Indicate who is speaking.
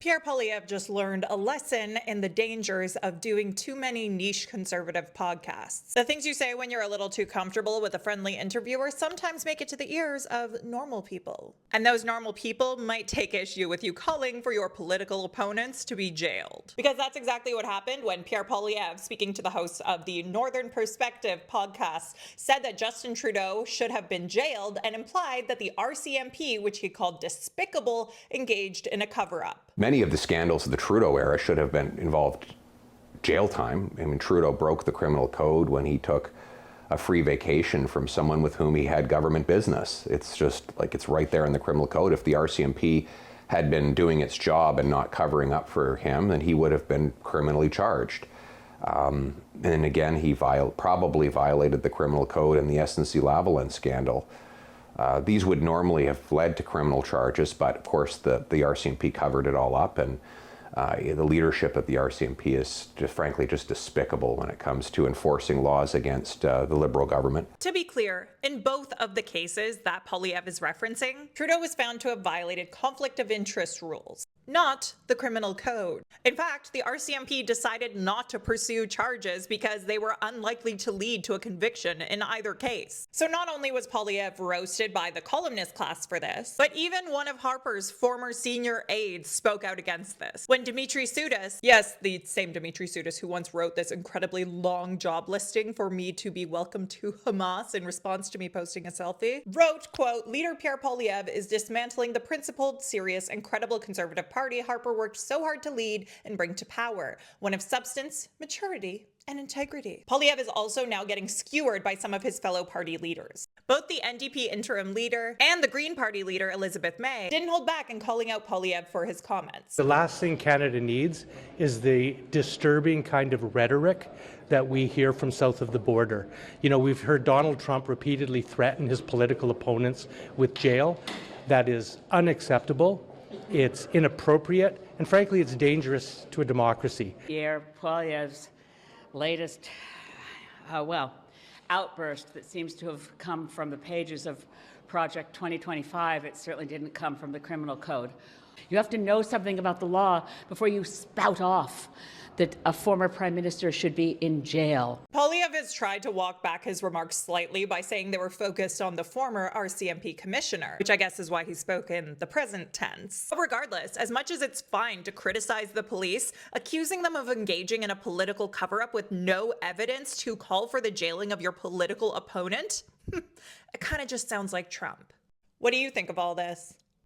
Speaker 1: Pierre Poilievre just learned a lesson in the dangers of doing too many niche conservative podcasts. The things you say when you're a little too comfortable with a friendly interviewer sometimes make it to the ears of normal people. And those normal people might take issue with you calling for your political opponents to be jailed. Because that's exactly what happened when Pierre Poilievre, speaking to the hosts of the Northern Perspective podcast, said that Justin Trudeau should have been jailed and implied that the RCMP, which he called despicable, engaged in a cover-up.
Speaker 2: Many of the scandals of the Trudeau era should have been involved jail time. I mean, Trudeau broke the criminal code when he took a free vacation from someone with whom he had government business. It's just like it's right there in the criminal code. If the RCMP had been doing its job and not covering up for him, then he would have been criminally charged. And again, he probably violated the criminal code in the SNC-Lavalin scandal. These would normally have led to criminal charges, but of course the RCMP covered it all up, and the leadership of the RCMP is frankly just despicable when it comes to enforcing laws against the Liberal government.
Speaker 1: To be clear, in both of the cases that Poilievre is referencing, Trudeau was found to have violated conflict of interest rules, not the criminal code. In fact, the RCMP decided not to pursue charges because they were unlikely to lead to a conviction in either case. So not only was Poilievre roasted by the columnist class for this, but even one of Harper's former senior aides spoke out against this. When Dimitri Soudis, yes, the same Dimitri Soudis who once wrote this incredibly long job listing for me to be welcomed to Hamas in response to me posting a selfie, wrote, quote, "Leader Pierre Poilievre is dismantling the principled, serious, and credible Conservative Party Harper worked so hard to lead and bring to power, one of substance, maturity, and integrity." Poilievre is also now getting skewered by some of his fellow party leaders. Both the NDP interim leader and the Green Party leader, Elizabeth May, didn't hold back in calling out Poilievre for his comments.
Speaker 3: The last thing Canada needs is the disturbing kind of rhetoric that we hear from south of the border. You know, we've heard Donald Trump repeatedly threaten his political opponents with jail. That is unacceptable. It's inappropriate, and frankly, it's dangerous to a democracy.
Speaker 4: Pierre Poilievre's latest, outburst that seems to have come from the pages of Project 2025. It certainly didn't come from the criminal code. You have to know something about the law before you spout off that a former prime minister should be in jail.
Speaker 1: Poilievre has tried to walk back his remarks slightly by saying they were focused on the former RCMP commissioner, which I guess is why he spoke in the present tense. But regardless, as much as it's fine to criticize the police, accusing them of engaging in a political cover-up with no evidence to call for the jailing of your political opponent, it kind of just sounds like Trump. What do you think of all this?